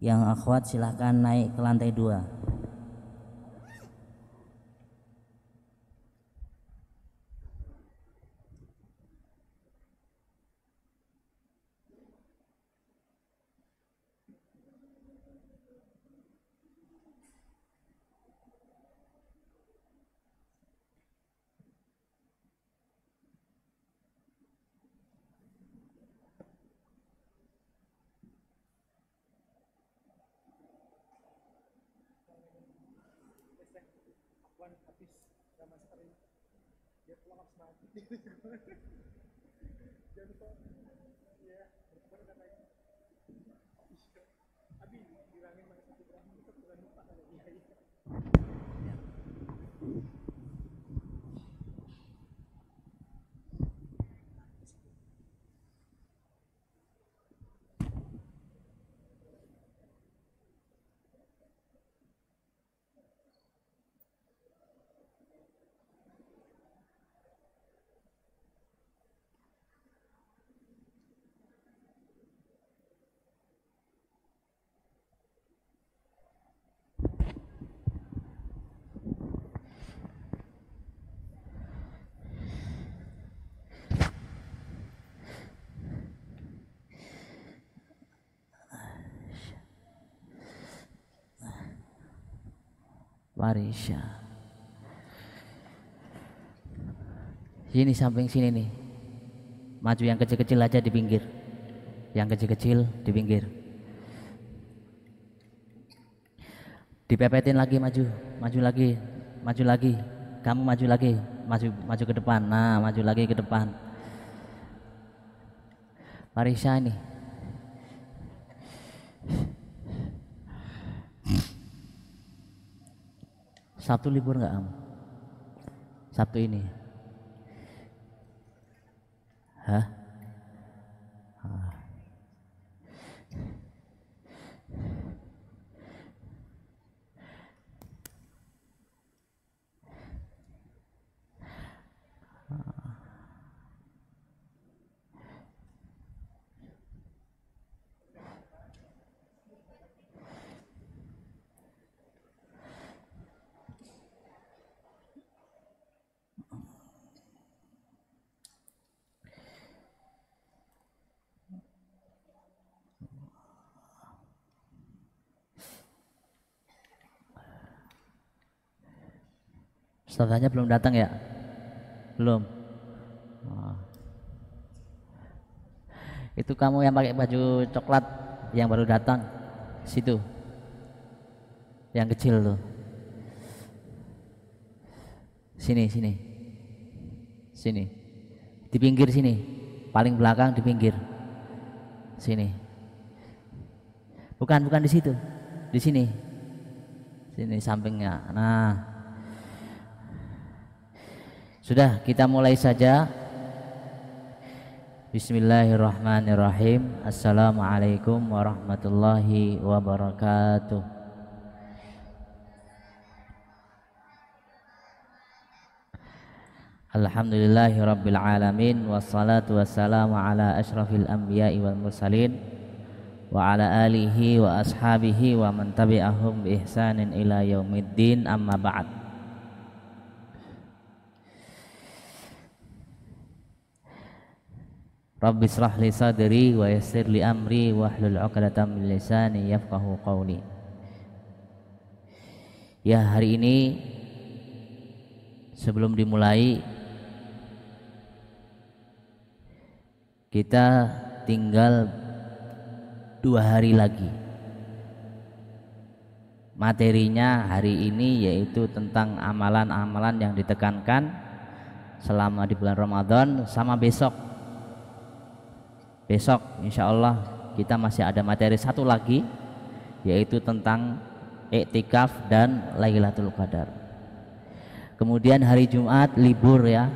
Yang akhwat silahkan naik ke lantai 2. Warisya. Sini samping sini nih. Maju yang kecil-kecil aja di pinggir. Yang kecil-kecil di pinggir. Dipepetin lagi, maju lagi, maju lagi. Kamu maju lagi, maju ke depan. Nah, maju lagi ke depan. Warisya ini. Sabtu libur nggak Am? Sabtu ini? Hah? Ustazahnya belum datang ya? Belum. Oh. Itu kamu yang pakai baju coklat yang baru datang, situ. Yang kecil tuh. Sini. Sini. Di pinggir sini. Paling belakang di pinggir. Sini. Bukan di situ. Di sini. Sini sampingnya. Nah. Sudah, kita mulai saja. Bismillahirrahmanirrahim. Assalamualaikum warahmatullahi wabarakatuh. Alhamdulillahirabbil alamin, wassalatu wassalamu ala asyrafil anbiya'i wal mursalin wa ala alihi wa ashabihi wa man tabi'ahum bi ihsanin ila yaumiddin, amma ba'd. Rabbi shrah li sadri wa yassir li amri wahlul 'uqdatam min lisani yafqahu qawli. Ya, hari ini sebelum dimulai kita tinggal 2 hari lagi. Materinya hari ini yaitu tentang amalan-amalan yang ditekankan selama di bulan Ramadan sama besok. Besok insya Allah kita masih ada materi satu lagi, yaitu tentang iktikaf dan Lailatul Qadar. Kemudian hari Jumat libur ya,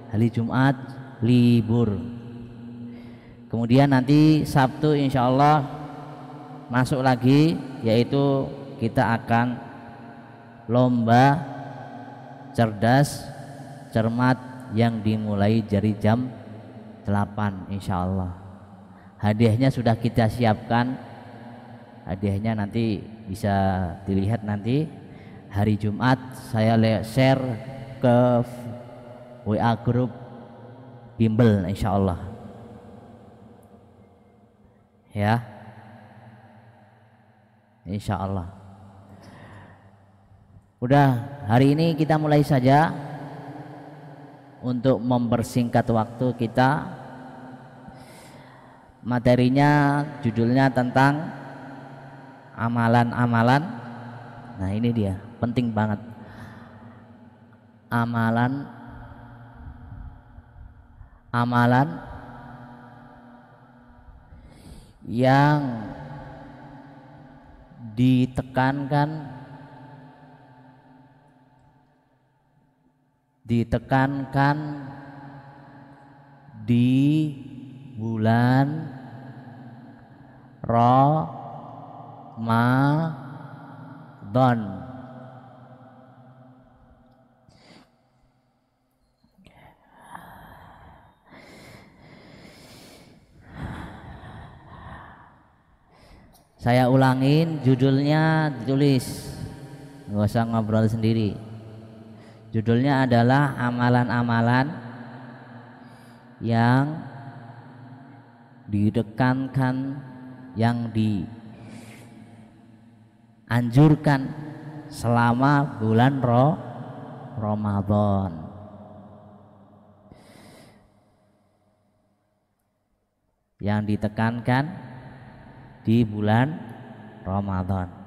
hari Jumat libur. Kemudian nanti Sabtu insya Allah masuk lagi, yaitu kita akan lomba cerdas cermat yang dimulai dari jam 8 insya Allah. Hadiahnya sudah kita siapkan. Hadiahnya nanti bisa dilihat nanti hari Jumat, saya share ke WA grup bimbel insya Allah ya, insya Allah. Udah, hari ini kita mulai saja. Untuk mempersingkat waktu kita, materinya judulnya tentang amalan-amalan. Nah ini dia, penting banget. Amalan yang ditekankan di bulan Ramadan. Saya ulangin, judulnya ditulis, nggak usah ngobrol sendiri. Judulnya adalah amalan-amalan yang ditekankan, yang dianjurkan selama bulan Ramadan. Yang ditekankan di bulan Ramadan.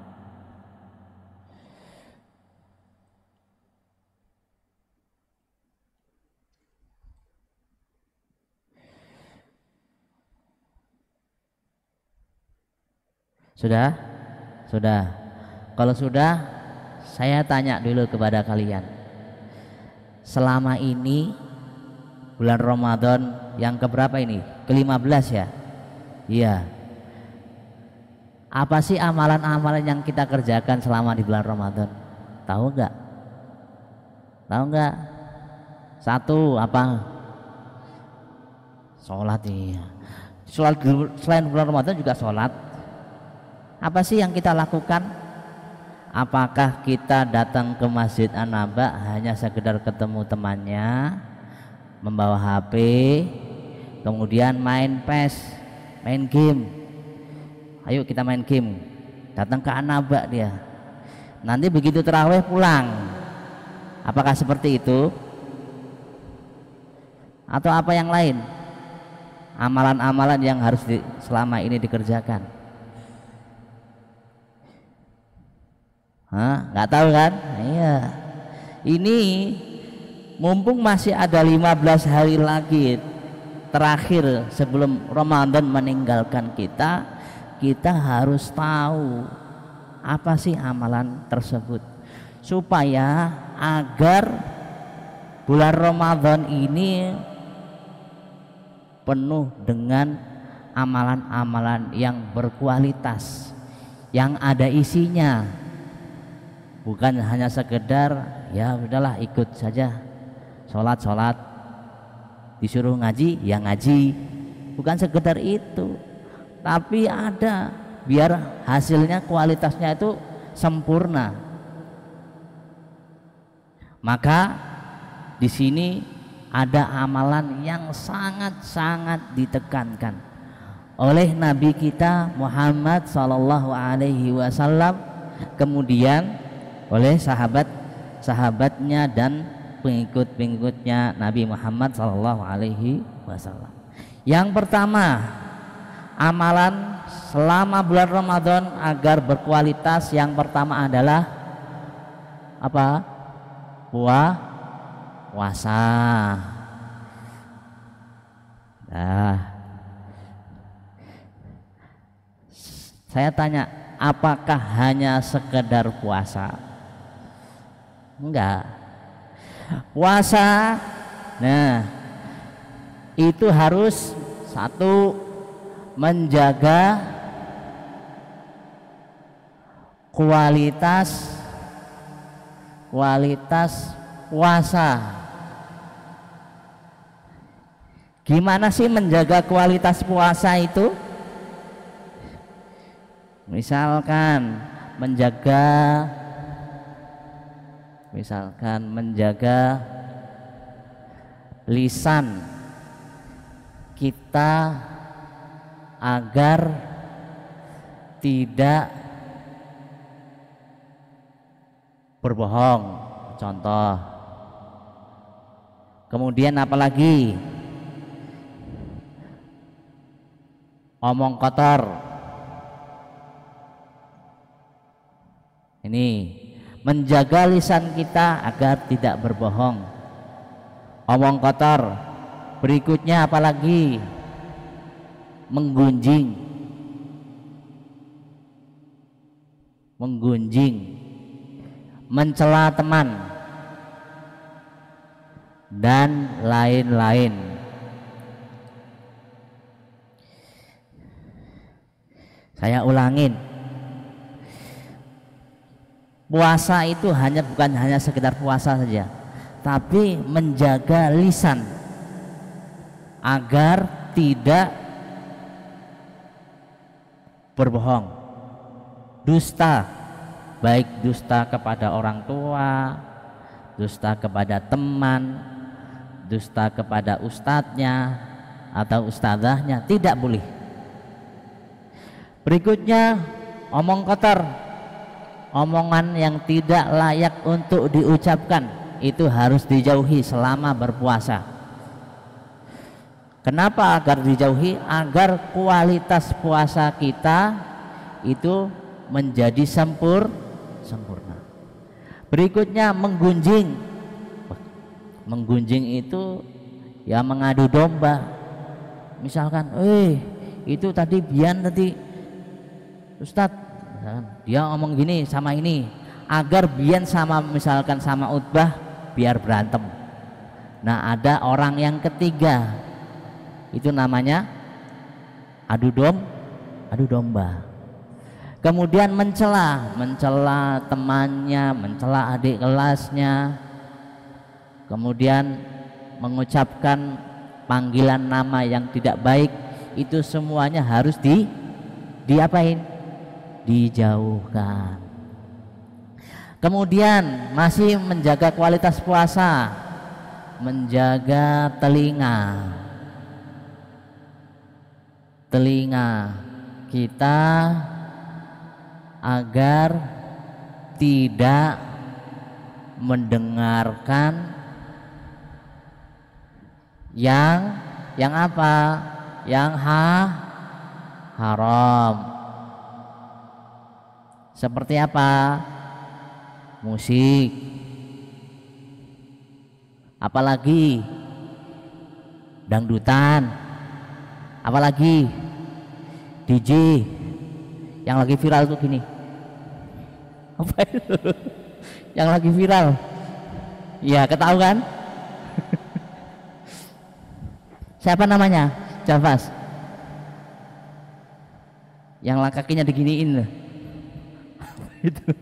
Sudah? Sudah. Kalau sudah, saya tanya dulu kepada kalian. Selama ini bulan Ramadan yang keberapa ini? Ke-15 ya? Iya. Apa sih amalan-amalan yang kita kerjakan selama di bulan Ramadan? Tahu nggak? Tahu nggak? Satu apa? Sholat. Iya. Sholat selain bulan Ramadan juga sholat. Apa sih yang kita lakukan? Apakah kita datang ke Masjid An-Naba hanya sekedar ketemu temannya, membawa HP, kemudian main PES, main game? Ayo kita main game. Datang ke An-Naba dia. Nanti begitu terawih pulang. Apakah seperti itu? Atau apa yang lain? Amalan-amalan yang harus selama ini dikerjakan. Nggak tahu kan? Iya. Ini mumpung masih ada 15 hari lagi terakhir sebelum Ramadan meninggalkan kita, kita harus tahu apa sih amalan tersebut supaya agar bulan Ramadan ini penuh dengan amalan-amalan yang berkualitas, yang ada isinya. Bukan hanya sekedar ya udahlah ikut saja, sholat, disuruh ngaji ya ngaji, bukan sekedar itu, tapi ada biar hasilnya kualitasnya itu sempurna. Maka di sini ada amalan yang sangat-sangat ditekankan oleh Nabi kita Muhammad Sallallahu Alaihi Wasallam, kemudian oleh sahabat-sahabatnya dan pengikut-pengikutnya Nabi Muhammad Sallallahu Alaihi Wasallam. Yang pertama, amalan selama bulan Ramadan agar berkualitas, yang pertama adalah apa? Puasa. Nah, saya tanya, apakah hanya sekedar puasa? Enggak. Puasa, nah itu harus satu, menjaga kualitas puasa. Gimana sih menjaga kualitas puasa itu? Misalkan menjaga lisan kita agar tidak berbohong, contoh. Kemudian apalagi? Omong kotor. Ini menjaga lisan kita agar tidak berbohong, omong kotor. Berikutnya apalagi? Menggunjing, mencela teman, dan lain-lain. Saya ulangin, puasa itu bukan hanya sekedar puasa saja, tapi menjaga lisan agar tidak berbohong, dusta, baik dusta kepada orang tua, dusta kepada teman, dusta kepada ustadznya atau ustadzahnya, tidak boleh. Berikutnya omong kotor, omongan yang tidak layak untuk diucapkan, itu harus dijauhi selama berpuasa. Kenapa agar dijauhi? Agar kualitas puasa kita itu menjadi sempurna. Berikutnya menggunjing itu ya mengadu domba. Misalkan, itu tadi Bian tadi Ustadz, dia ngomong gini sama ini, agar Bian misalkan sama Utbah biar berantem. Nah, ada orang yang ketiga, itu namanya adu domba. Kemudian mencela temannya, mencela adik kelasnya, kemudian mengucapkan panggilan nama yang tidak baik, itu semuanya harus diapain? Dijauhkan. Kemudian masih menjaga kualitas puasa, menjaga telinga kita agar tidak mendengarkan yang apa? Yang haram. Seperti apa? Musik, apalagi dangdutan, apalagi DJ yang lagi viral tuh gini. Apa itu? Yang lagi viral? Ya, ketahuan. Siapa namanya? Javas. Yang kakinya diginiin loh. Itu.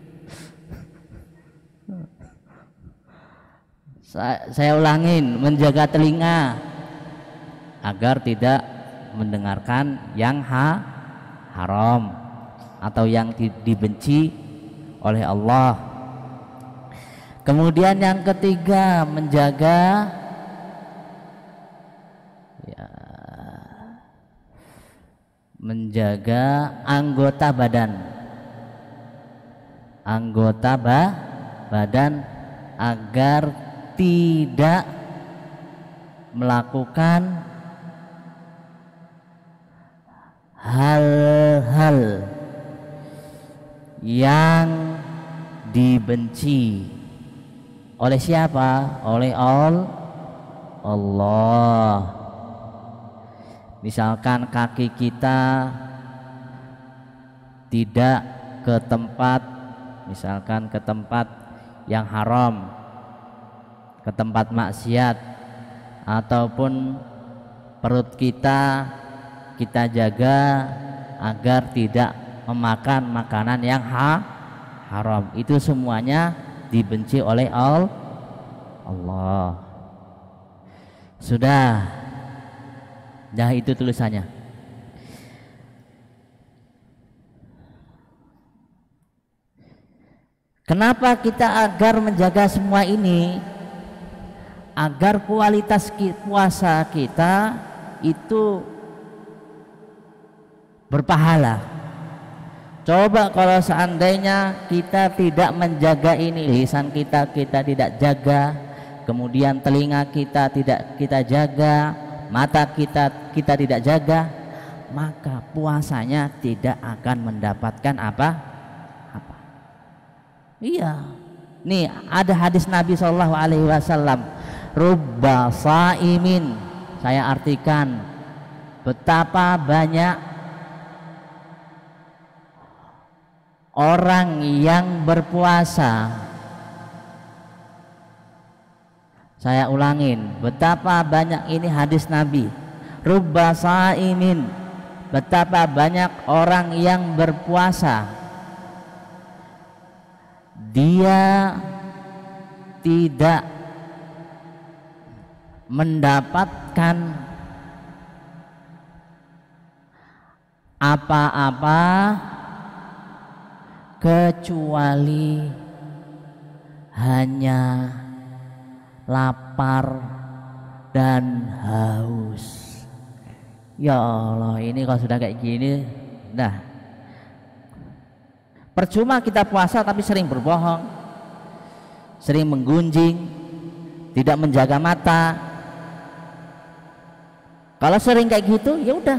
Saya ulangin, menjaga telinga agar tidak mendengarkan yang haram atau yang dibenci oleh Allah. Kemudian yang ketiga, menjaga anggota badan agar tidak melakukan hal-hal yang dibenci oleh siapa? Oleh Allah. Misalkan kaki kita tidak ke tempat, misalkan ke tempat yang haram, ke tempat maksiat, ataupun perut kita jaga agar tidak memakan makanan yang haram. Itu semuanya dibenci oleh Allah. Sudah. Nah, itu tulisannya. Kenapa kita agar menjaga semua ini? Agar kualitas puasa kita itu berpahala. Coba kalau seandainya kita tidak menjaga ini, lisan kita tidak jaga, kemudian telinga kita tidak kita jaga, mata kita tidak jaga, maka puasanya tidak akan mendapatkan apa. Iya, nih ada hadis Nabi SAW, rubba saimin, saya artikan, betapa banyak orang yang berpuasa. Saya ulangin, betapa banyak, ini hadis Nabi, rubba saimin, betapa banyak orang yang berpuasa, dia tidak mendapatkan apa-apa kecuali hanya lapar dan haus. Ya Allah, ini kalau sudah kayak gini, nah percuma kita puasa tapi sering berbohong, sering menggunjing, tidak menjaga mata. Kalau sering kayak gitu, ya udah,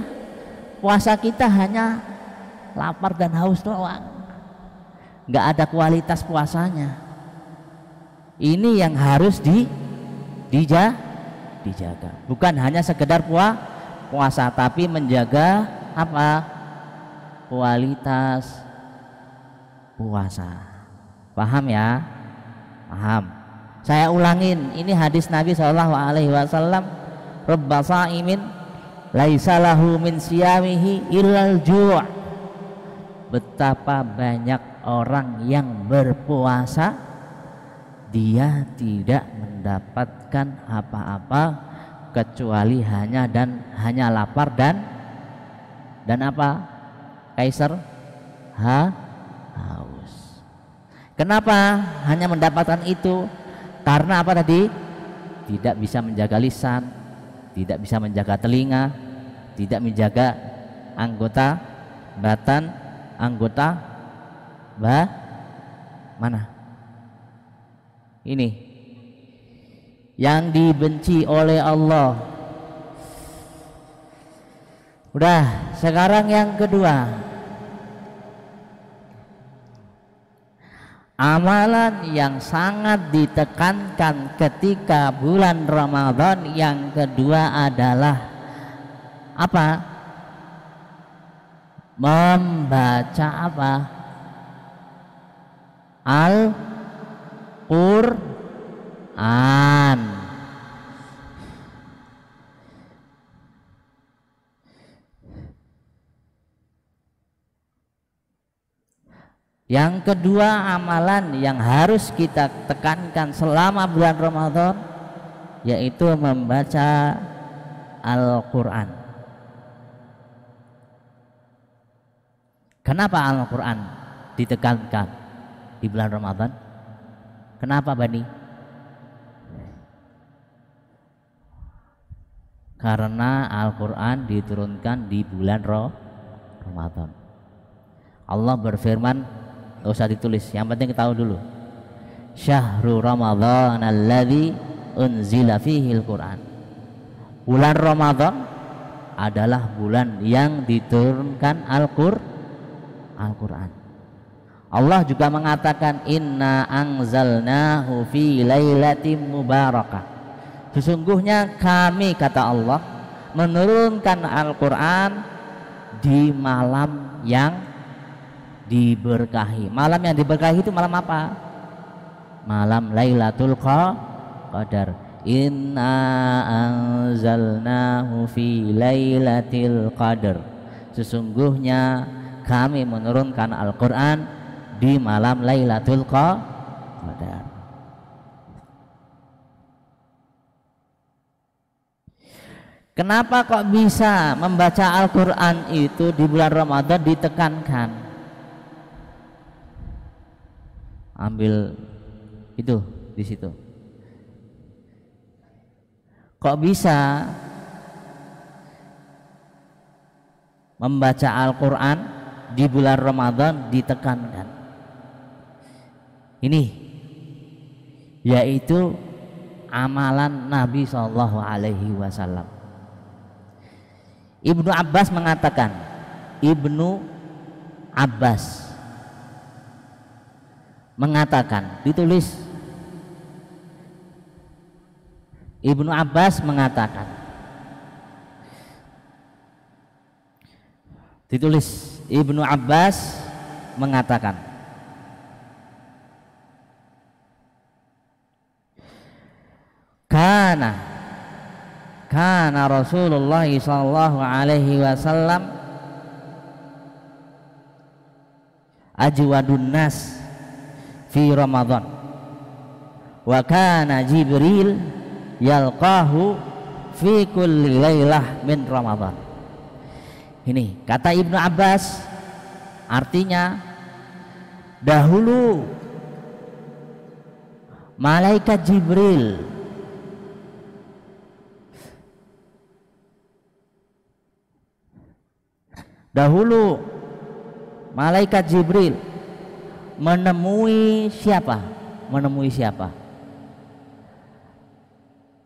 puasa kita hanya lapar dan haus doang, nggak ada kualitas puasanya. Ini yang harus dijaga, bukan hanya sekedar puasa, tapi menjaga apa? Kualitas puasa. Paham ya? Paham. Saya ulangin, ini hadis Nabi SAW, rubba saimin laisa lahu min siyamihi illal ju'. Betapa banyak orang yang berpuasa, dia tidak mendapatkan apa-apa kecuali hanya lapar dan apa? Kaisar haus. Kenapa hanya mendapatkan itu? Karena apa tadi? Tidak bisa menjaga lisan, tidak bisa menjaga telinga, tidak menjaga anggota batan, anggota mana? Ini yang dibenci oleh Allah. Udah, sekarang yang kedua. Amalan yang sangat ditekankan ketika bulan Ramadan yang kedua adalah apa? Membaca apa? Al-Qur'an. Yang kedua, amalan yang harus kita tekankan selama bulan Ramadan yaitu membaca Al-Quran. Kenapa Al-Quran ditekankan di bulan Ramadan? Kenapa Bani? Karena Al-Quran diturunkan di bulan Ramadan. Allah berfirman, gak usah ditulis, yang penting kita tahu dulu. Syahrul Ramadhan alladzi unzila fihil Quran. Bulan Ramadan adalah bulan yang diturunkan Al-Quran. Allah juga mengatakan inna anzalnahu fi lailatin mubarakah. Sesungguhnya kami, kata Allah, menurunkan Al-Quran di malam yang diberkahi. Malam yang diberkahi itu malam apa? Malam Lailatul Qadar. Inna anzalnahu fi Lailatul Qadar. Sesungguhnya kami menurunkan Al-Quran di malam Lailatul Qadar. Kenapa kok bisa membaca Al-Quran itu di bulan Ramadan ditekankan? Ambil itu di situ. Kok bisa membaca Al-Quran di bulan Ramadan ditekankan? Ini yaitu amalan Nabi SAW. Ibnu Abbas mengatakan, Ibnu Abbas mengatakan, ditulis, Ibnu Abbas mengatakan, ditulis, Ibnu Abbas mengatakan, Kana Rasulullah sallallahu alaihi wasallam ajwadun nas fi Ramadan wa kana Jibril yalqahu fi kulli lailah min Ramadan. Ini kata Ibnu Abbas, artinya dahulu malaikat Jibril menemui siapa?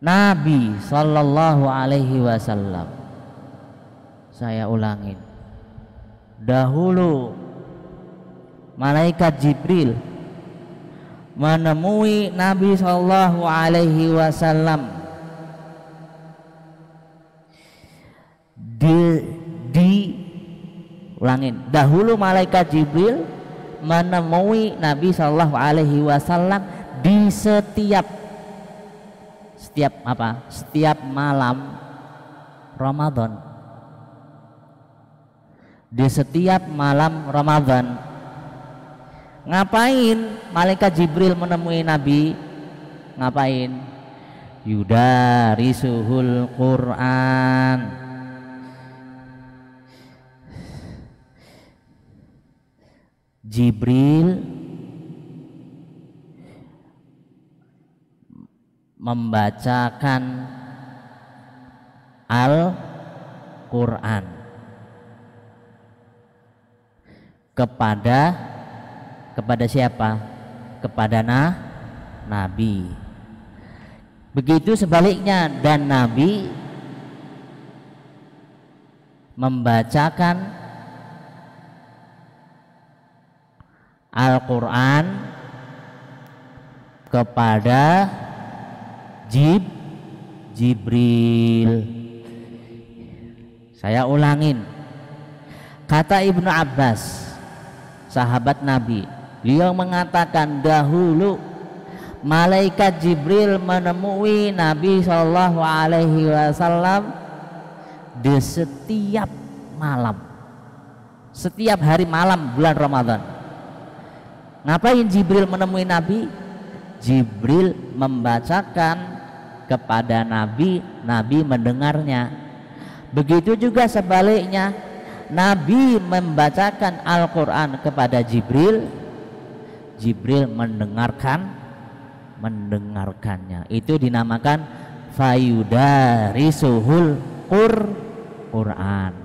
Nabi sallallahu alaihi wasallam. Saya ulangin. Dahulu malaikat Jibril menemui Nabi sallallahu alaihi wasallam ulangin, dahulu malaikat Jibril menemui Nabi Shallallahu Alaihi Wasallam di setiap malam Ramadan. Di setiap malam Ramadan. Ngapain malaikat Jibril menemui Nabi? Ngapain? Yudarisuhul Quran. Jibril membacakan Al-Quran kepada siapa? Kepada Nabi. Begitu sebaliknya, dan Nabi membacakan Al-Quran kepada Jibril. Saya ulangin, kata Ibnu Abbas, sahabat Nabi, beliau mengatakan dahulu malaikat Jibril menemui Nabi Shallallahu Alaihi Wasallam di setiap malam, setiap hari malam bulan Ramadan. Ngapain Jibril menemui Nabi? Jibril membacakan kepada Nabi, Nabi mendengarnya. Begitu juga sebaliknya, Nabi membacakan Al-Quran kepada Jibril, Jibril mendengarkannya. Itu dinamakan fayudarisuhul Quran.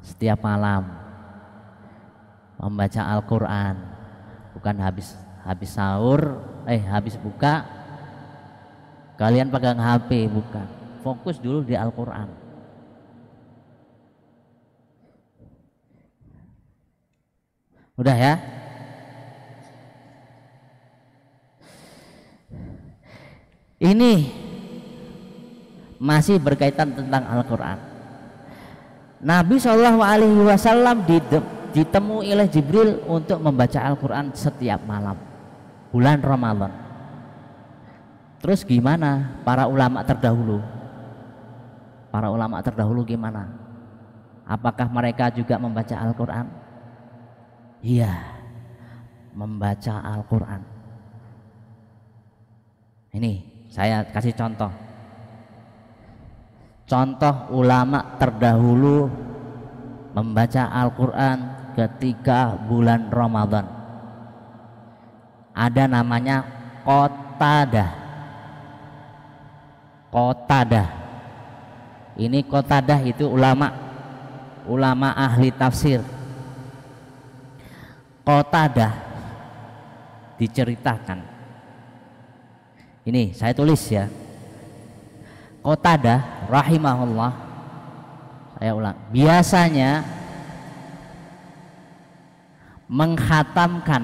Setiap malam membaca Al-Quran, bukan habis sahur, habis buka kalian pegang HP, bukan. Fokus dulu di Al-Quran. Udah ya? Ini masih berkaitan tentang Al-Quran. Nabi Shallallahu Alaihi Wasallam ditemui oleh Jibril untuk membaca Al-Quran setiap malam bulan Ramadan. Terus gimana para ulama terdahulu? para ulama terdahulu gimana? Apakah mereka juga membaca Al-Quran? Iya, membaca Al-Quran. Ini saya kasih contoh. Contoh ulama terdahulu membaca Al-Quran ketika bulan Ramadan. Ada namanya Qatadah. Qatadah. Ini Qatadah itu ulama ahli tafsir. Qatadah diceritakan. Ini saya tulis ya. Qatadah rahimahullah, saya ulang, biasanya menghatamkan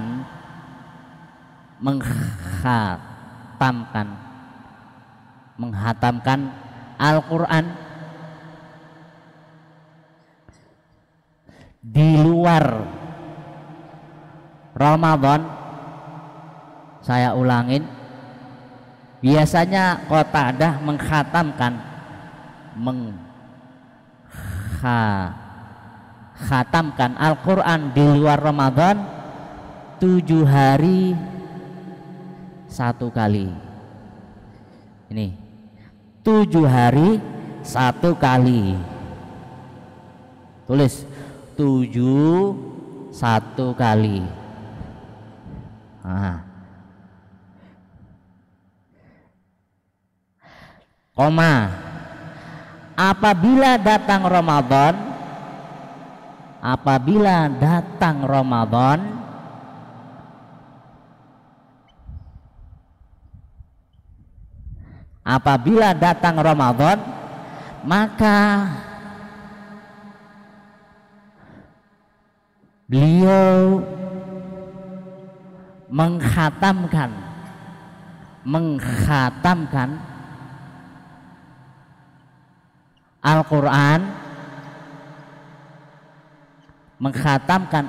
Al-Quran di luar Ramadan. Saya ulangin, biasanya Qatadah menghatamkan Al-Quran di luar Ramadan 7 hari 1 kali. Ini 7 hari 1 kali. Tulis 7 1 kali. Koma, apabila datang Ramadan, apabila datang Ramadan, maka beliau menghatamkan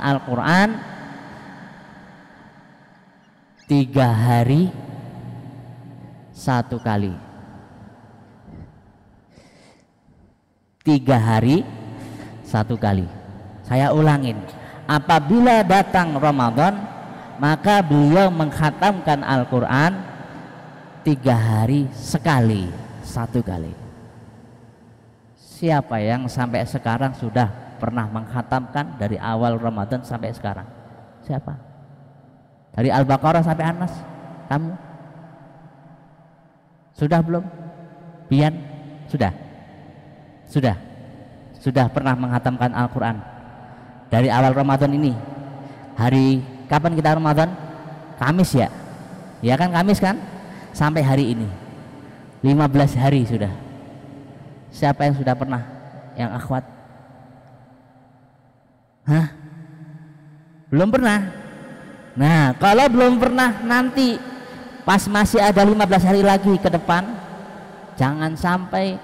Al-Quran, 3 hari 1 kali. 3 hari 1 kali. Saya ulangin, apabila datang Ramadan, maka beliau menghatamkan Al-Quran 3 hari sekali, 1 kali. Siapa yang sampai sekarang sudah pernah menghatamkan dari awal Ramadan sampai sekarang? Siapa? Dari Al-Baqarah sampai An-Nas? Kamu? Sudah belum? Bian? Sudah pernah menghatamkan Al-Quran dari awal Ramadan ini. Hari kapan kita Ramadan? Kamis ya? Ya kan, Kamis kan? Sampai hari ini 15 hari sudah. Siapa yang sudah pernah? Yang akhwat? Belum pernah? Nah, kalau belum pernah, nanti pas masih ada 15 hari lagi ke depan, jangan sampai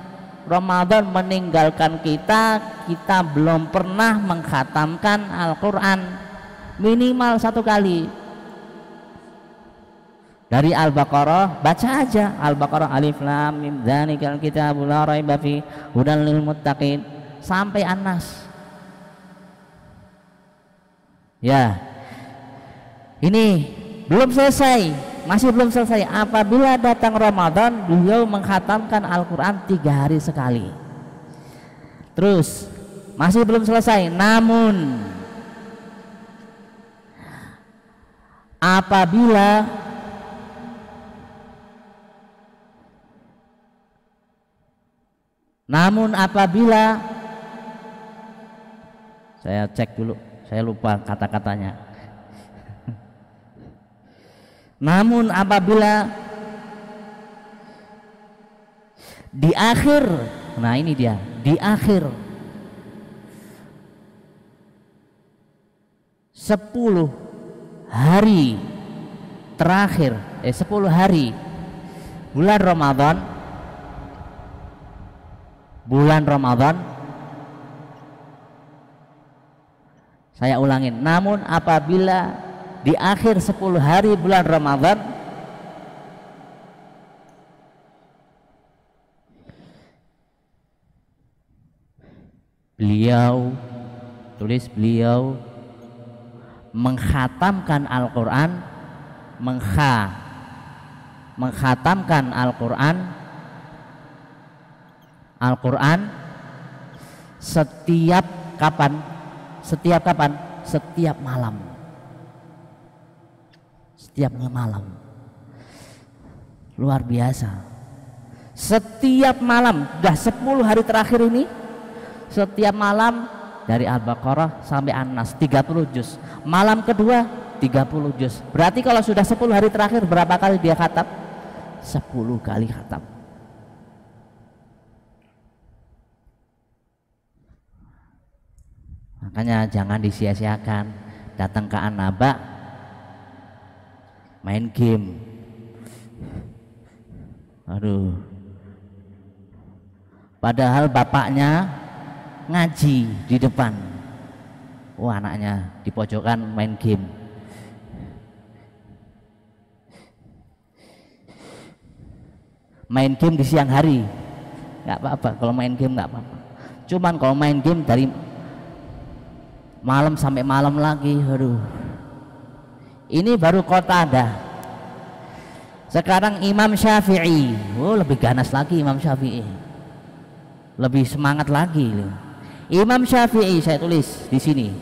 Ramadan meninggalkan kita belum pernah menghatamkan Al-Quran minimal 1 kali. Dari Al-Baqarah baca aja, Al-Baqarah alif lam mim dzalikal kitabul la raiba fi hudal lil muttaqin sampai An-Nas. Ya. Ini belum selesai, masih belum selesai. Apabila datang Ramadan, beliau menghatamkan Al-Quran 3 hari sekali. Terus masih belum selesai, namun apabila saya cek dulu, saya lupa kata-katanya. Namun apabila di akhir, nah ini dia, di akhir 10 hari terakhir, 10 hari bulan Ramadan, saya ulangin, namun apabila di akhir 10 hari bulan Ramadan beliau mengkhatamkan Al-Quran, mengkhatamkan Al-Quran setiap kapan? Setiap malam. Setiap malam. Luar biasa. Setiap malam, sudah 10 hari terakhir ini, setiap malam dari Al-Baqarah sampai An-Nas 30 juz. Malam kedua 30 juz. Berarti kalau sudah 10 hari terakhir berapa kali dia khatam? 10 kali khatam. Makanya jangan disia-siakan datang ke An-Naba main game. Aduh. Padahal bapaknya ngaji di depan. Wah, anaknya di pojokan main game. Main game di siang hari nggak apa-apa, kalau main game nggak apa-apa. Cuman kalau main game dari malam sampai malam lagi, aduh. Ini baru Qatadah. Sekarang Imam Syafi'i, lebih ganas lagi Imam Syafi'i, lebih semangat lagi. Imam Syafi'i, saya tulis di sini.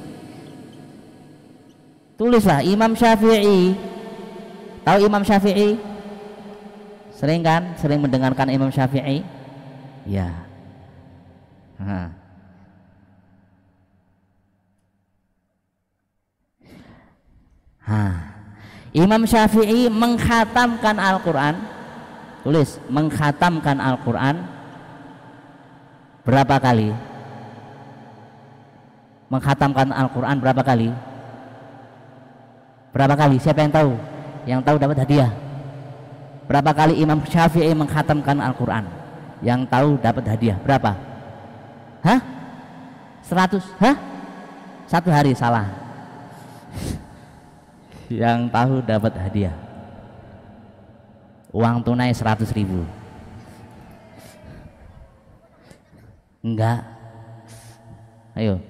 Tulislah Imam Syafi'i. Tahu Imam Syafi'i? Sering kan? Sering mendengarkan Imam Syafi'i? Ya. Imam Syafi'i mengkhatamkan Al-Quran. Tulis, mengkhatamkan Al-Quran berapa kali? Mengkhatamkan Al-Quran berapa kali? Berapa kali? Siapa yang tahu? Yang tahu dapat hadiah. Berapa kali Imam Syafi'i mengkhatamkan Al-Quran? Yang tahu dapat hadiah. Berapa? 100? 1 hari, salah. Yang tahu dapat hadiah. Uang tunai 100.000. Enggak. Ayo.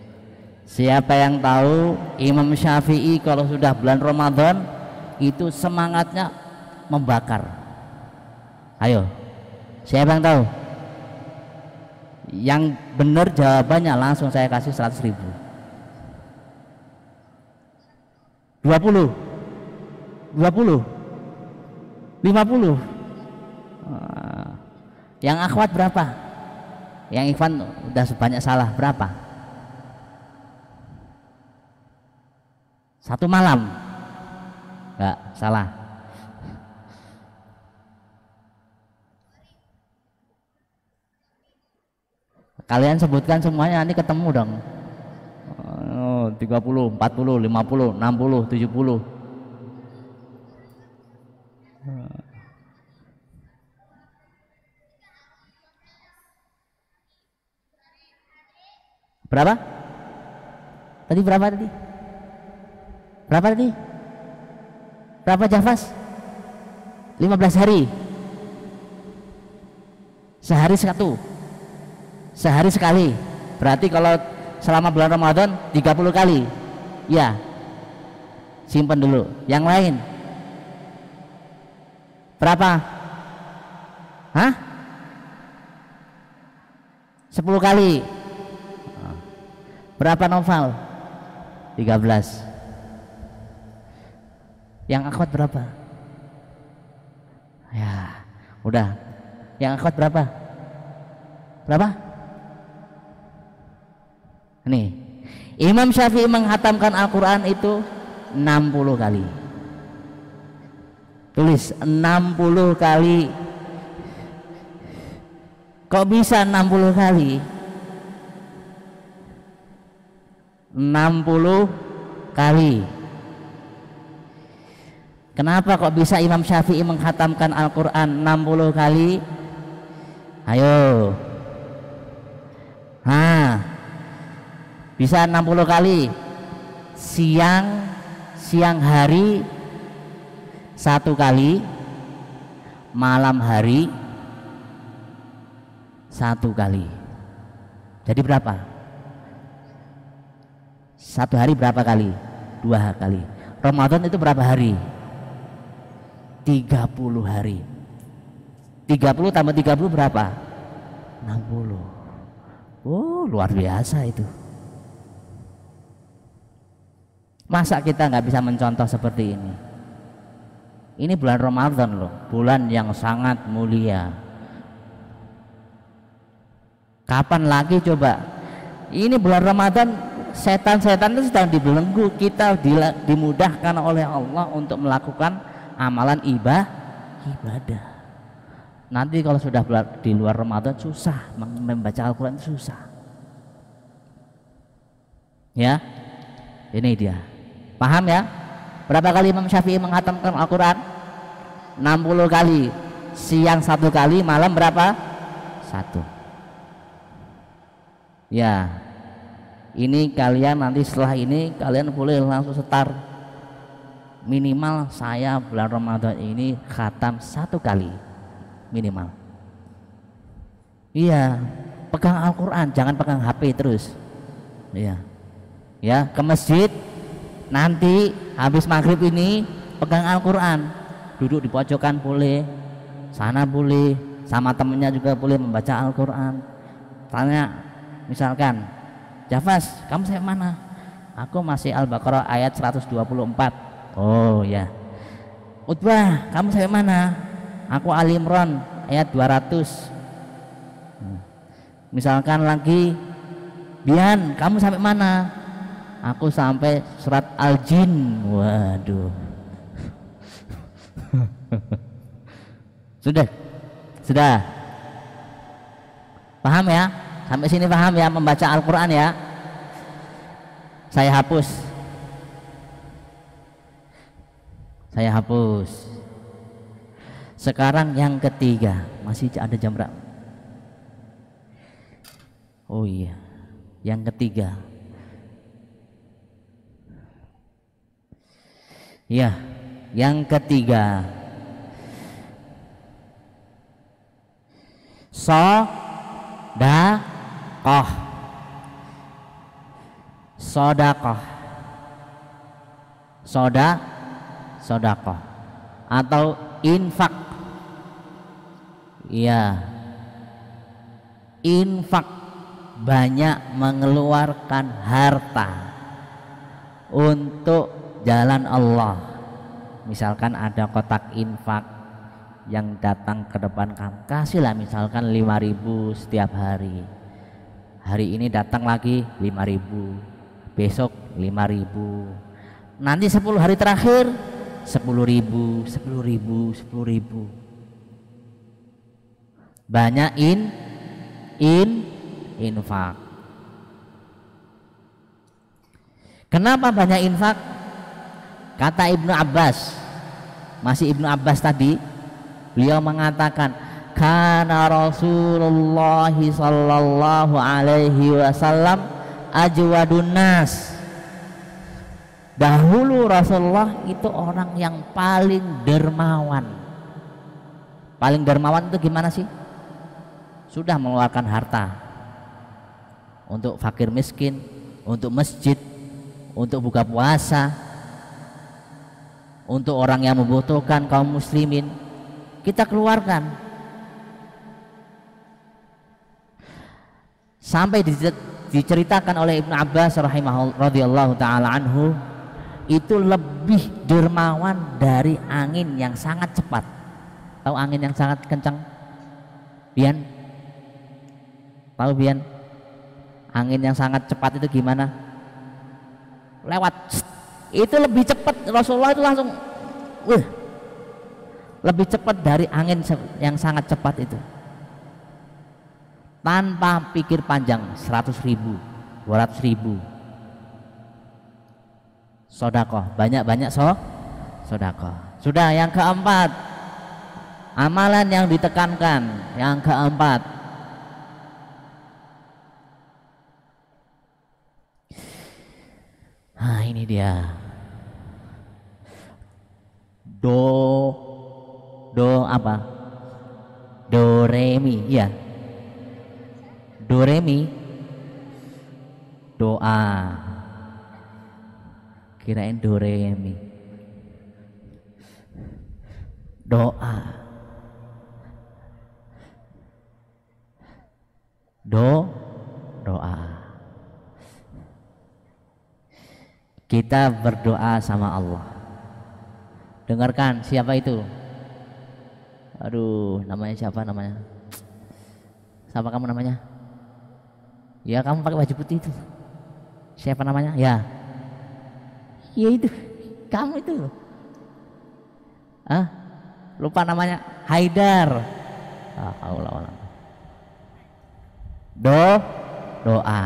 Siapa yang tahu Imam Syafi'i kalau sudah bulan Ramadan itu semangatnya membakar? Ayo. Siapa yang tahu? Yang benar jawabannya langsung saya kasih 100.000. 20, 50. Yang akhwat berapa? Yang Ikhwan udah sebanyak salah berapa? 1 malam? Enggak, salah. Kalian sebutkan semuanya, nanti ketemu dong. 30, 40, 50, 60, 70. Berapa? Tadi berapa tadi? Berapa tadi? Berapa Jafas? 15 hari. Sehari 1. Sehari sekali. Berarti kalau selama bulan Ramadan 30 kali. Ya. Simpan dulu. Yang lain? Berapa? 10 kali. Berapa novel? 13. Yang akhwat berapa? Ya, udah. Yang akhwat berapa? Berapa? Nih, Imam Syafi'i menghatamkan Al-Quran itu 60 kali. Tulis 60 kali. Kok bisa 60 kali? 60 kali. Kenapa kok bisa Imam Syafi'i menghatamkan Al-Quran 60 kali? Ayo. Bisa 60 kali. Siang hari 1 kali, malam hari 1 kali. Jadi berapa? Satu hari berapa kali? 2 kali. Ramadan itu berapa hari? 30 hari. 30 tambah 30 berapa? 60. Oh, luar biasa itu. Masa kita nggak bisa mencontoh seperti ini? Ini bulan Ramadan loh, bulan yang sangat mulia. Kapan lagi coba? Ini bulan Ramadan, setan-setan itu sedang dibelenggu, kita dimudahkan oleh Allah untuk melakukan amalan ibadah. Nanti kalau sudah di luar Ramadan susah membaca Al-Quran, susah. Ya, ini dia. Paham ya? Berapa kali Imam Syafi'i menghatamkan Al-Quran? 60 kali. Siang 1 kali, malam berapa? 1. Ya, ini kalian nanti setelah ini kalian boleh langsung setar. Minimal saya bulan Ramadan ini khatam 1 kali minimal. Iya, pegang Al-Quran, jangan pegang HP terus. Iya, ya, ke masjid nanti habis maghrib ini pegang Al-Quran, duduk di pojokan boleh, sana boleh, sama temennya juga boleh membaca Al-Quran. Tanya misalkan, Jafas, kamu sampai mana? Aku masih Al-Baqarah ayat 124. Oh ya. Utbah, kamu sampai mana? Aku Ali Imran ayat 200. Misalkan lagi, Bian, kamu sampai mana? Aku sampai surat Al-Jin. Waduh. Sudah paham ya? Sampai sini paham ya membaca Al-Quran ya? Saya hapus. Sekarang yang ketiga, masih ada jam berapa? Oh iya, yang ketiga. Ya, yang ketiga. Sodakoh atau infak. Iya, infak, banyak mengeluarkan harta untuk jalan Allah. Misalkan ada kotak infak yang datang ke depan kamu, kasihlah misalkan 5.000 setiap hari. Hari ini datang lagi 5.000, besok 5.000, nanti 10 hari terakhir 10.000. Banyak infak. Kenapa banyak infak? Kata Ibnu Abbas, masih Ibnu Abbas tadi, beliau mengatakan, kana Rasulullah sallallahu alaihi wasallam ajwadun nas. Dahulu Rasulullah itu orang yang paling dermawan. Paling dermawan itu gimana sih? Sudah mengeluarkan harta untuk fakir miskin, untuk masjid, untuk buka puasa, untuk orang yang membutuhkan, kaum muslimin, kita keluarkan. Sampai diceritakan oleh Ibnu Abbas radhiyallahu taala anhu, itu lebih dermawan dari angin yang sangat cepat. Tahu angin yang sangat kencang? Bian? Tahu Bian? Angin yang sangat cepat itu gimana? Lewat. Itu lebih cepat. Rasulullah itu langsung lebih cepat dari angin yang sangat cepat itu. Tanpa pikir panjang, 100.000, 200.000. Sodakoh, banyak-banyak sodakoh. Sudah, yang keempat, amalan yang ditekankan. Yang keempat, nah ini dia, do apa? Do re mi, ya. Do re mi, doa. Kirain do re mi. Doa. Doa. Kita berdoa sama Allah. Dengarkan, siapa itu? Aduh, namanya siapa namanya? Siapa kamu namanya? Ya, kamu pakai baju putih itu. Siapa namanya? Ya. Ya itu. Kamu itu. Lupa namanya. Haidar. Doa.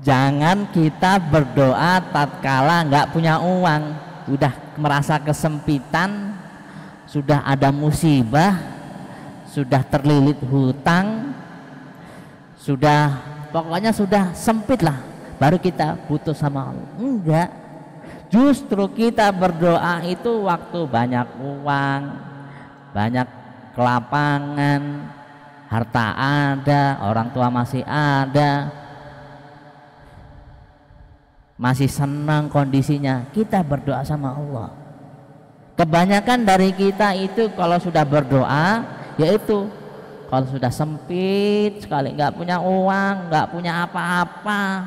Jangan kita berdoa tatkala nggak punya uang, udah merasa kesempitan, sudah ada musibah, sudah terlilit hutang, pokoknya sudah sempit lah, baru kita butuh sama Allah. Enggak, justru kita berdoa itu waktu banyak uang, banyak kelapangan, harta ada, orang tua masih ada, masih senang kondisinya, kita berdoa sama Allah. Kebanyakan dari kita itu kalau sudah berdoa, yaitu kalau sudah sempit sekali, nggak punya uang, nggak punya apa-apa,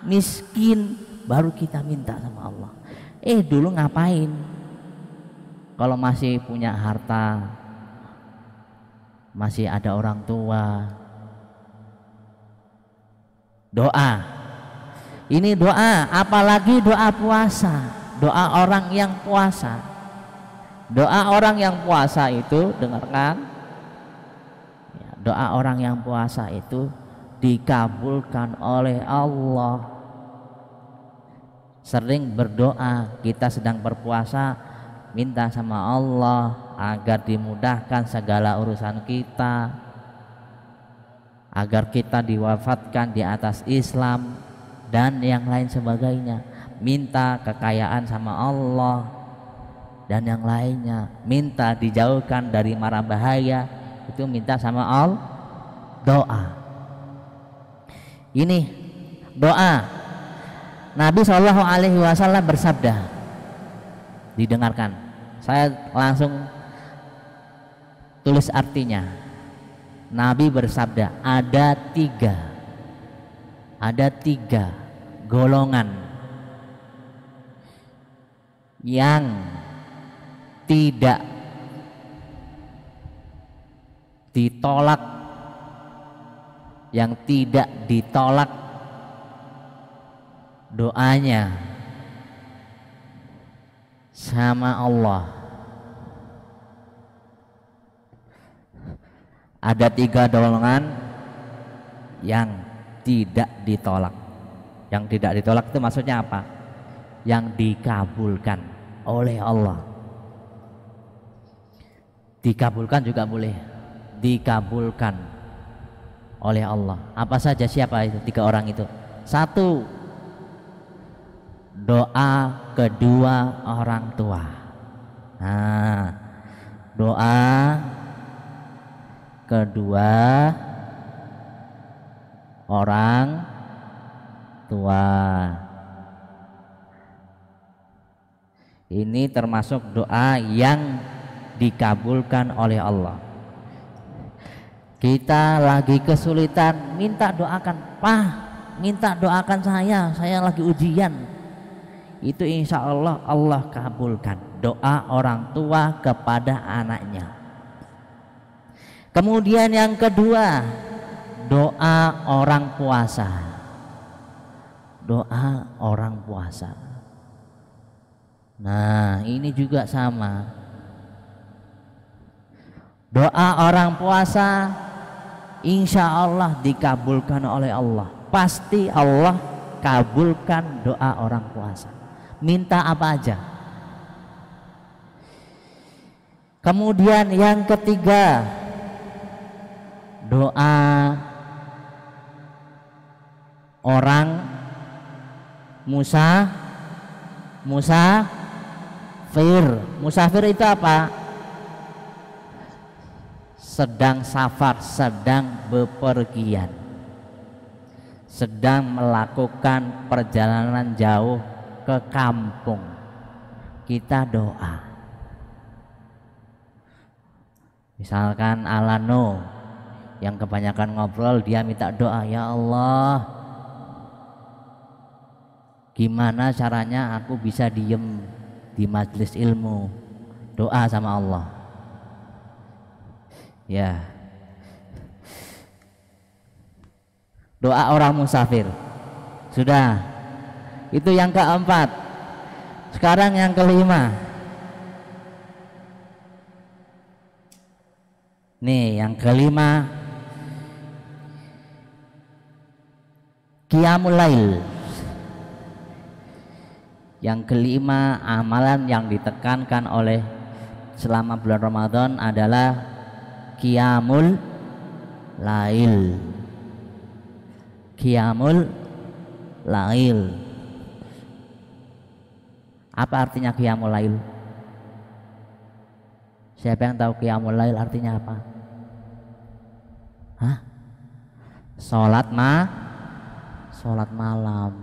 miskin, baru kita minta sama Allah. Dulu ngapain? Kalau masih punya harta, masih ada orang tua, doa. Ini doa, apalagi doa puasa, doa orang yang puasa. Doa orang yang puasa itu, dengarkan, doa orang yang puasa itu dikabulkan oleh Allah. Sering berdoa, kita sedang berpuasa, minta sama Allah agar dimudahkan segala urusan kita, agar kita diwafatkan di atas Islam dan yang lain sebagainya. Minta kekayaan sama Allah dan yang lainnya, minta dijauhkan dari mara bahaya, itu minta sama Allah. Doa ini doa. Nabi SAW bersabda, didengarkan, saya langsung tulis artinya. Nabi bersabda, ada tiga golongan yang tidak ditolak, doanya sama Allah. Ada tiga golongan yang tidak ditolak. Yang tidak ditolak itu maksudnya apa? Yang dikabulkan oleh Allah. Dikabulkan juga boleh, dikabulkan oleh Allah. Apa saja, siapa itu tiga orang itu? Satu, doa kedua orang tua. Doa kedua orang tua ini termasuk doa yang dikabulkan oleh Allah. Kita lagi kesulitan, minta doakan, Pak, minta doakan saya lagi ujian. Itu insya Allah Allah kabulkan doa orang tua kepada anaknya. Kemudian yang kedua, doa orang puasa. Doa orang puasa. Nah, ini juga sama. Doa orang puasa insya Allah dikabulkan oleh Allah. Pasti Allah kabulkan doa orang puasa. Minta apa aja. Kemudian yang ketiga, doa orang musafir. Musafir itu apa? Sedang safar, sedang bepergian, sedang melakukan perjalanan jauh ke kampung, kita doa. Misalkan Alano yang kebanyakan ngobrol, dia minta doa, ya Allah, gimana caranya aku bisa diem di majelis ilmu, doa sama Allah. Ya, doa orang musafir sudah, itu yang keempat. Sekarang yang kelima. Nih yang kelima, qiyamul lail. Yang kelima, amalan yang ditekankan oleh selama bulan Ramadan adalah qiyamul lail. Qiyamul lail. Apa artinya qiyamul lail? Siapa yang tahu qiyamul lail artinya apa? Hah? Sholat malam.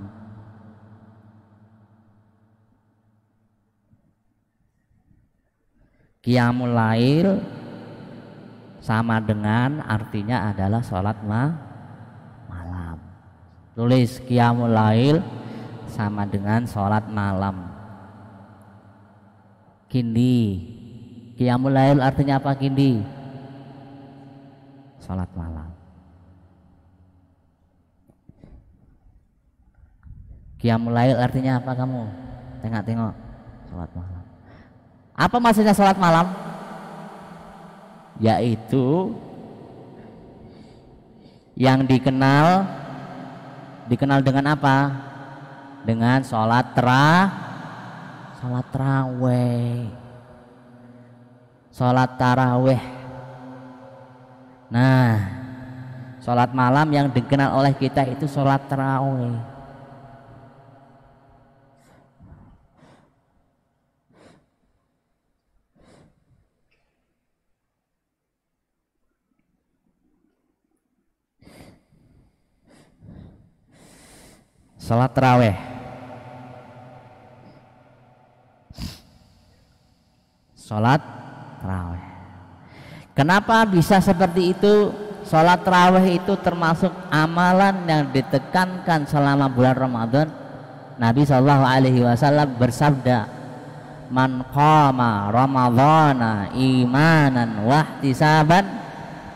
Qiyamul lail sama dengan artinya adalah sholat malam. Tulis qiyamul lail sama dengan sholat malam. Kindi, qiyamul lail artinya apa kindi? Sholat malam. Qiyamul lail artinya apa kamu? Tengok-tengok. Sholat malam. Apa maksudnya sholat malam? Yaitu yang dikenal dengan apa? Dengan sholat taraweh. Sholat taraweh. Nah, sholat malam yang dikenal oleh kita itu sholat taraweh. Sholat taraweh. Sholat taraweh. Kenapa bisa seperti itu? Sholat taraweh itu termasuk amalan yang ditekankan selama bulan Ramadan. Nabi SAW bersabda, "Man qama Ramadhana imanan wahtisaban,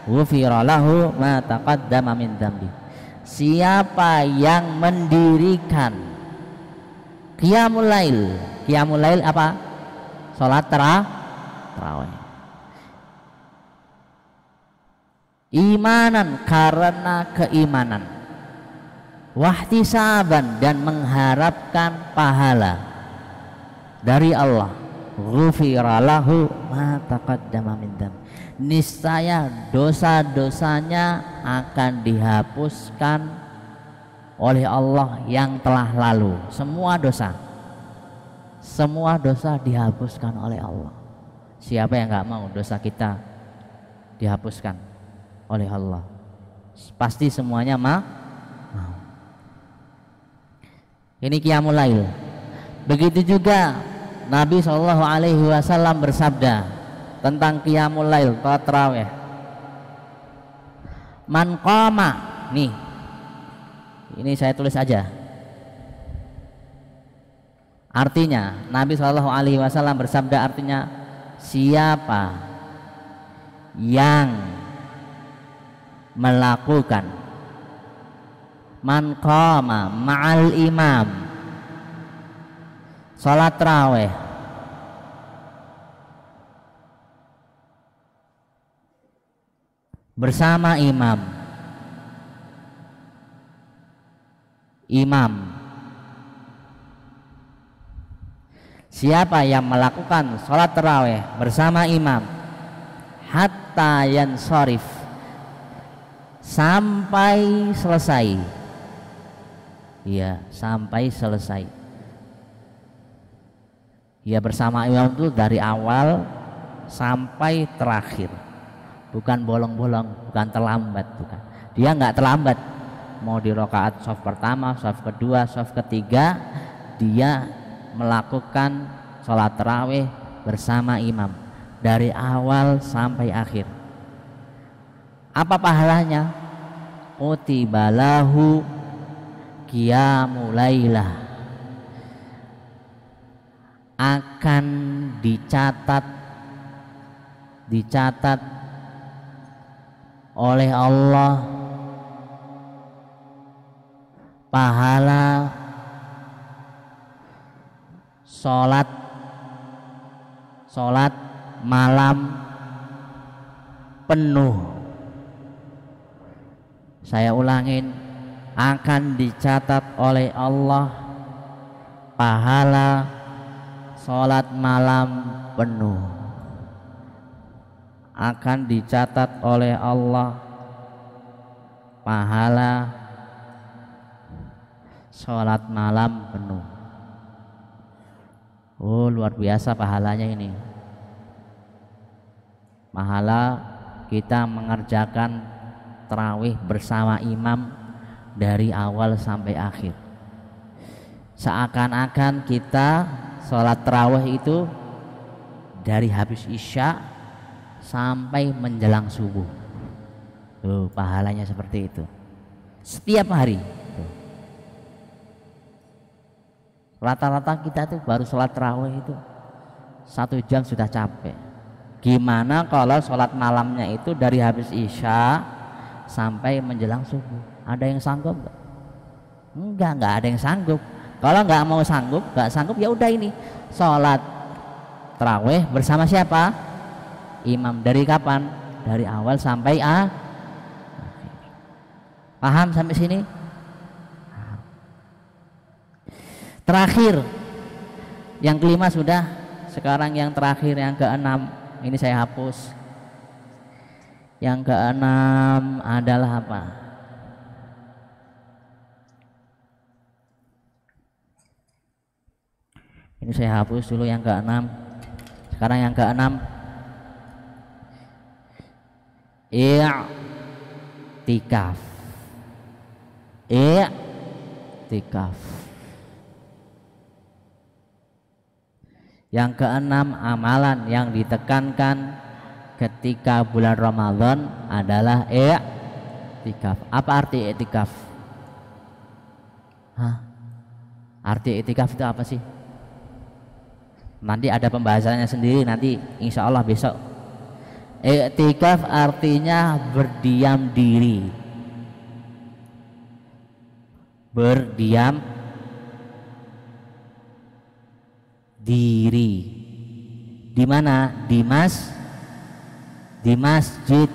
ghufira lahu ma taqaddama min dzambi." Siapa yang mendirikan qiyamul lail? Qiyamul lail apa? Sholat tarawih. Imanan, karena keimanan, wahtisaban, dan mengharapkan pahala dari Allah, ghufira lahu ma taqaddama min dzambi. Niscaya dosa-dosanya akan dihapuskan oleh Allah yang telah lalu. Semua dosa dihapuskan oleh Allah. Siapa yang nggak mau dosa kita dihapuskan oleh Allah? Pasti semuanya mau. Ini qiyamul lail. Begitu juga Nabi SAW bersabda tentang qiyamul lail, tarawih. Man qama, nih, ini saya tulis aja. Artinya Nabi SAW bersabda, artinya siapa yang melakukan man qama ma'al imam, salat tarawih, bersama imam. Siapa yang melakukan sholat tarawih bersama imam hatta yansharif, sampai selesai. Iya, sampai selesai. Ya, bersama imam itu dari awal sampai terakhir. Bukan bolong-bolong, bukan terlambat, bukan. Dia nggak terlambat. Mau di rakaat shaf pertama, shaf kedua, shaf ketiga, dia melakukan sholat tarawih bersama imam dari awal sampai akhir. Apa pahalanya? Kutibalahu qiyamul lailah, akan dicatat oleh Allah pahala sholat malam penuh. Saya ulangin, akan dicatat oleh Allah pahala sholat malam penuh. Akan dicatat oleh Allah pahala sholat malam penuh. Oh, luar biasa pahalanya ini. Pahala kita mengerjakan tarawih bersama imam dari awal sampai akhir. Seakan-akan kita sholat tarawih itu dari habis isya sampai menjelang subuh. Tuh, pahalanya seperti itu setiap hari. Rata-rata kita tuh baru sholat tarawih itu 1 jam sudah capek. Gimana kalau sholat malamnya itu dari habis isya sampai menjelang subuh? Ada yang sanggup nggak? Enggak ada yang sanggup. Kalau nggak mau nggak sanggup, ya udah, ini sholat tarawih bersama siapa? Imam. Dari kapan? Dari awal sampai akhir. Paham sampai sini? Terakhir, yang kelima sudah. Sekarang yang terakhir, yang keenam, ini saya hapus. Yang keenam adalah apa? Ini saya hapus dulu yang keenam. Sekarang yang keenam, i'tikaf. I'tikaf. Yang keenam, amalan yang ditekankan ketika bulan Ramadan adalah i'tikaf. Apa arti i'tikaf? Arti i'tikaf itu apa sih? Nanti ada pembahasannya sendiri, nanti insya Allah besok. I'tikaf artinya berdiam diri. Berdiam diri. Di mana? Di masjid.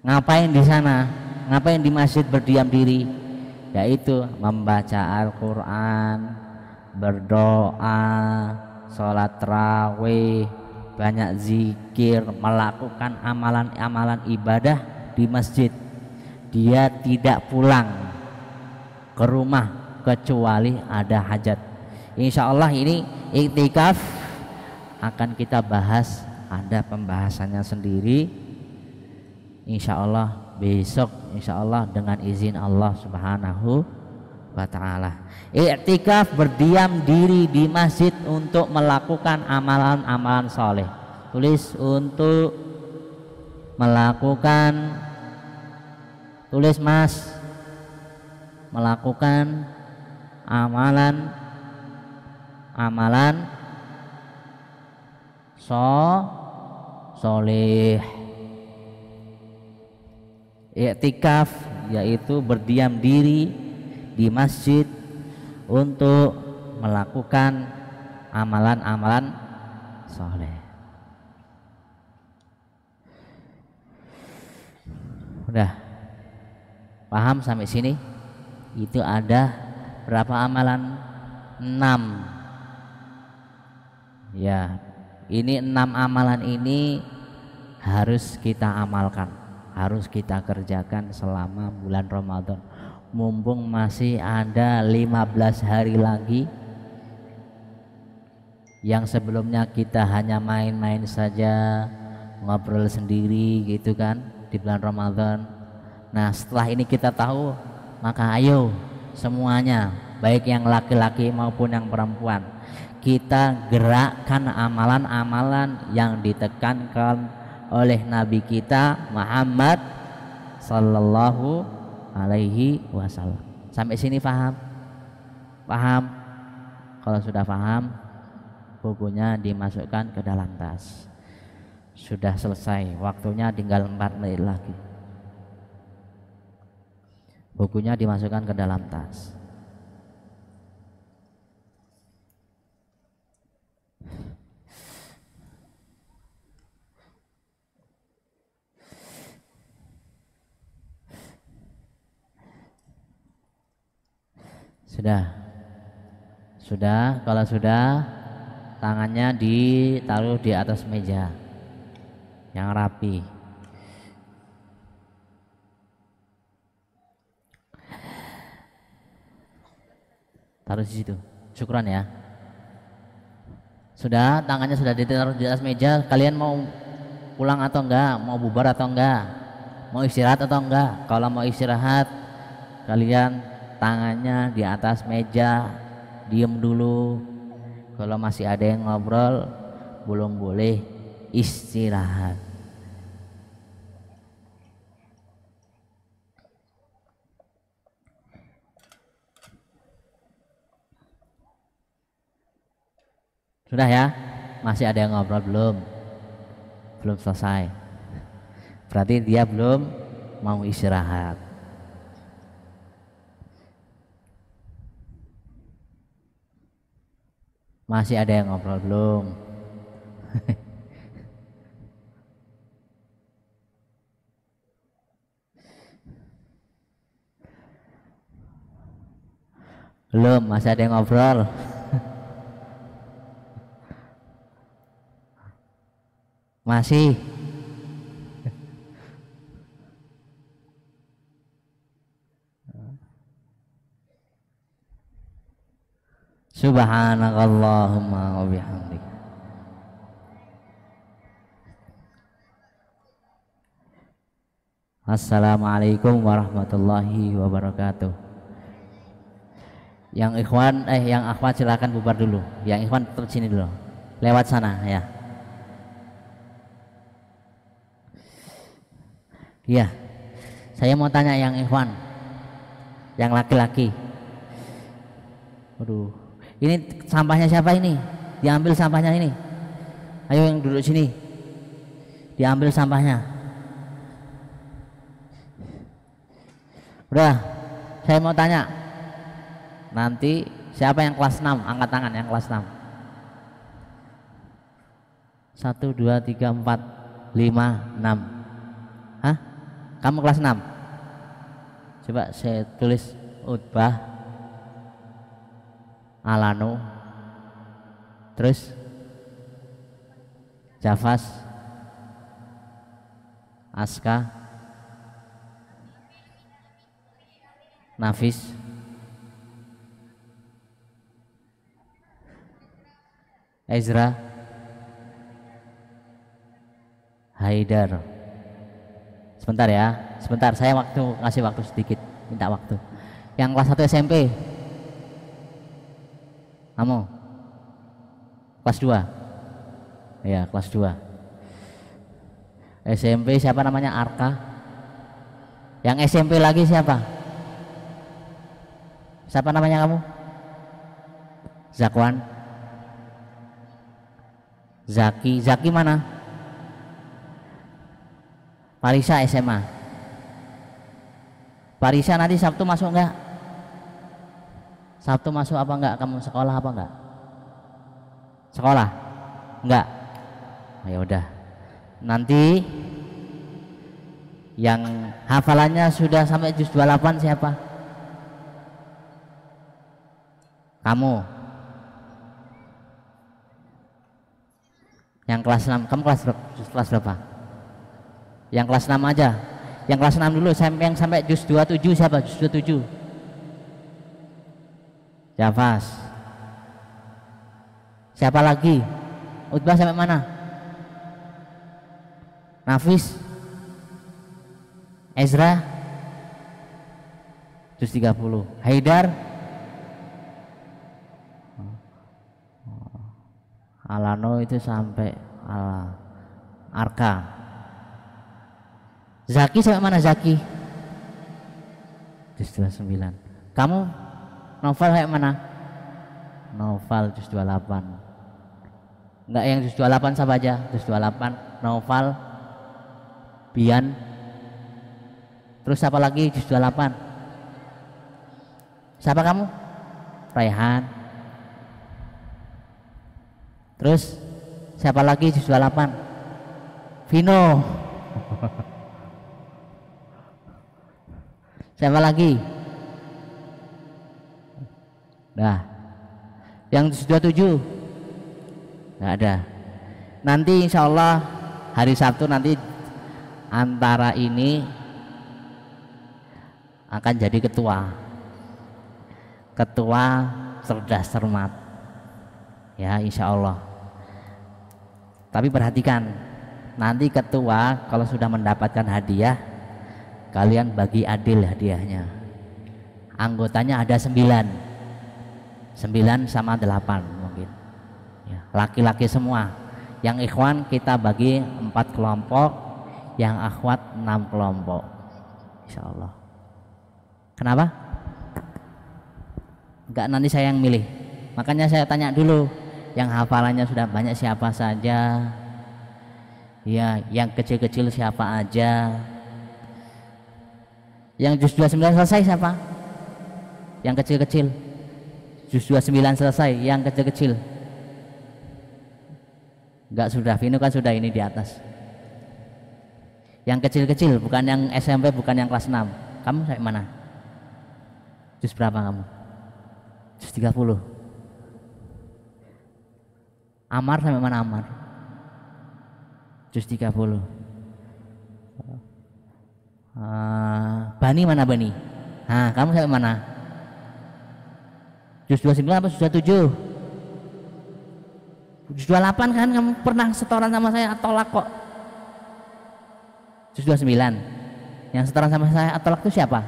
Ngapain di sana? Ngapain di masjid berdiam diri? Yaitu membaca Al-Quran, berdoa, sholat tarawih, banyak zikir, melakukan amalan-amalan ibadah di masjid. Dia tidak pulang ke rumah kecuali ada hajat. Insya Allah ini iktikaf akan kita bahas, ada pembahasannya sendiri. Insya Allah besok, insya Allah dengan izin Allah Subhanahu wa ta'ala. Iktikaf berdiam diri di masjid untuk melakukan amalan-amalan soleh. Tulis untuk melakukan, tulis mas, melakukan amalan soleh. Iktikaf yaitu berdiam diri di masjid untuk melakukan amalan-amalan soleh. Udah paham sampai sini? Itu ada berapa amalan? 6. Ya, ini 6 amalan ini harus kita amalkan, harus kita kerjakan selama bulan Ramadan. Mumpung masih ada 15 hari lagi, yang sebelumnya kita hanya main-main saja, ngobrol sendiri gitu kan di bulan Ramadan. Nah, setelah ini kita tahu, maka ayo semuanya baik yang laki-laki maupun yang perempuan. Kita gerakkan amalan-amalan yang ditekankan oleh Nabi kita Muhammad sallallahu alaihi wasallam. Sampai sini paham? Paham? Kalau sudah paham, bukunya dimasukkan ke dalam tas. Sudah selesai, waktunya tinggal 4 menit lagi. Bukunya dimasukkan ke dalam tas. Sudah, kalau sudah, tangannya ditaruh di atas meja yang rapi. Taruh di situ. Syukran ya. Sudah, tangannya sudah ditaruh di atas meja. Kalian mau pulang atau enggak? Mau bubar atau enggak? Mau istirahat atau enggak? Kalau mau istirahat, kalian tangannya di atas meja, diem dulu. Kalau masih ada yang ngobrol, belum boleh istirahat. Sudah ya? Masih ada yang ngobrol belum? Belum selesai. Berarti dia belum mau istirahat. Masih ada yang ngobrol belum? Belum, masih ada yang ngobrol. Masih. Subhanakallahumma wa bihamdik. Assalamualaikum warahmatullahi wabarakatuh. Yang ikhwan, yang akhwat silakan bubar dulu. Yang ikhwan tetap sini dulu. Lewat sana ya. Iya. Saya mau tanya yang ikhwan, yang laki-laki. Waduh, ini sampahnya siapa ini? Diambil sampahnya ini. Ayo yang duduk sini. Diambil sampahnya. Udah, saya mau tanya. Nanti siapa yang kelas 6? Angkat tangan yang kelas 6. 1, 2, 3, 4, 5, 6. Hah? Kamu kelas 6? Coba saya tulis Utbah, Alanu, terus Jafas, Aska, Nafis, Ezra, Haidar. Sebentar ya, sebentar, saya ngasih waktu sedikit, minta waktu. Yang kelas 1 SMP, kamu kelas 2? Ya, kelas 2. SMP siapa namanya? Arka. Yang SMP lagi siapa? Siapa namanya kamu? Zakwan, Zaki. Zaki mana? Parisa SMA. Parisa nanti Sabtu masuk enggak? Sabtu masuk apa enggak? Kamu sekolah apa enggak? Sekolah? Enggak. Oh, ya udah. Nanti yang hafalannya sudah sampai juz 28 siapa? Kamu. Yang kelas 6, kamu kelas berapa? Yang kelas 6 aja. Yang kelas 6 dulu, yang sampai juz 27 siapa? Juz 27. Jafas. Siapa lagi? Utbah sampai mana? Nafis. Ezra. Juz 30. Haidar. Alano itu sampai Arka. Zaki sampai mana Zaki? Juz 29. Kamu Novel sampai mana? Novel juz 28. Enggak, yang juz 28 siapa aja? Juz 28, Novel, Bian. Terus siapa lagi juz 28? Siapa kamu? Raihan. Terus siapa lagi juz 28? Vino. Siapa lagi? Nah, yang juz 27 nggak ada. Nanti insya Allah hari Sabtu nanti antara ini akan jadi ketua cerdas cermat ya, insya Allah. Tapi perhatikan, nanti ketua kalau sudah mendapatkan hadiah, kalian bagi adil hadiahnya. Anggotanya ada 9 sama 8 mungkin ya, laki-laki semua. Yang ikhwan kita bagi 4 kelompok, yang akhwat 6 kelompok, insya Allah. Kenapa? Enggak, nanti saya yang milih. Makanya saya tanya dulu, yang hafalannya sudah banyak siapa saja ya, yang kecil-kecil siapa aja. Yang juz 29 selesai siapa? Yang kecil-kecil. Juz 29 selesai, yang kecil-kecil. Enggak, sudah, Vino kan sudah ini di atas. Yang kecil-kecil, bukan yang SMP, bukan yang kelas 6. Kamu sampai mana? Juz berapa kamu? Juz 30. Amar sampai mana Amar? Juz 30. Bani mana Bani? Nah, kamu sampai mana? Juz 29 apa juz 27? Juz 28 kan kamu pernah setoran sama saya Atolak kok. Juz 29. Yang setoran sama saya Atolak itu siapa?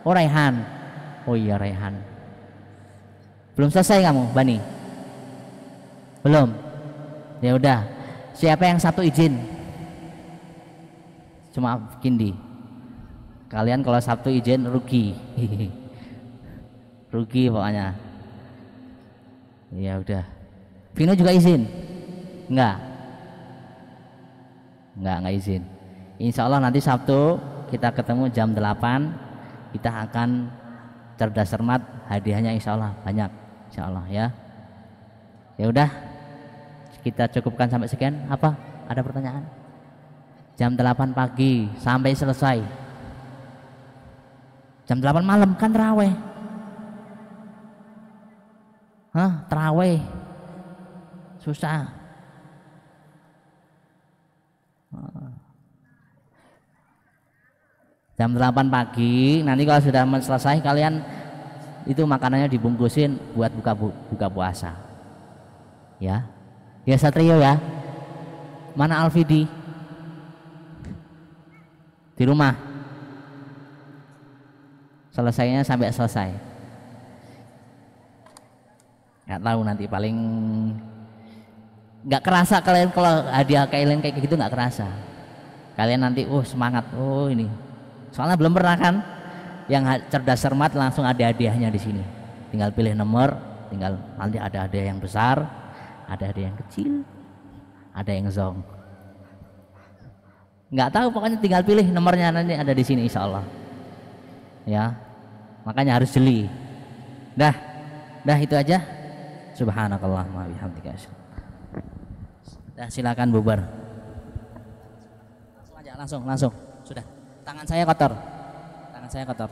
Oh, Raihan. Oh iya, Raihan. Belum selesai kamu, Bani? Belum. Ya udah. Siapa yang satu izin? Cuma Kindi. Kalian kalau Sabtu izin rugi. Rugi pokoknya. Ya udah. Vino juga izin? Enggak izin. Insya Allah nanti Sabtu kita ketemu jam 8. Kita akan cerdas cermat, hadiahnya insya Allah banyak, insya Allah ya. Ya udah, kita cukupkan sampai sekian. Apa? Ada pertanyaan? Jam 8 pagi sampai selesai. Jam 8 malam kan terawih. Hah, terawih susah. Jam 8 pagi, nanti kalau sudah selesai kalian itu makanannya dibungkusin buat buka puasa. Ya. Ya Satrio ya. Mana Alfidi? Di rumah. Selesainya sampai selesai. Nggak tahu, nanti paling nggak kerasa kalian kalau hadiah kalian kayak gitu, nggak kerasa. Kalian nanti semangat, ini. Soalnya belum pernah kan yang cerdas cermat langsung ada hadiahnya di sini. Tinggal pilih nomor, tinggal nanti ada hadiah yang besar, ada hadiah yang kecil, ada yang zong. Nggak tahu, pokoknya tinggal pilih nomornya, nanti ada di sini insya Allah. Ya, makanya harus jeli. Dah itu aja. Subhanakallahumma bihamdika. Dah, silakan bubar. Langsung aja, langsung. Sudah. Tangan saya kotor.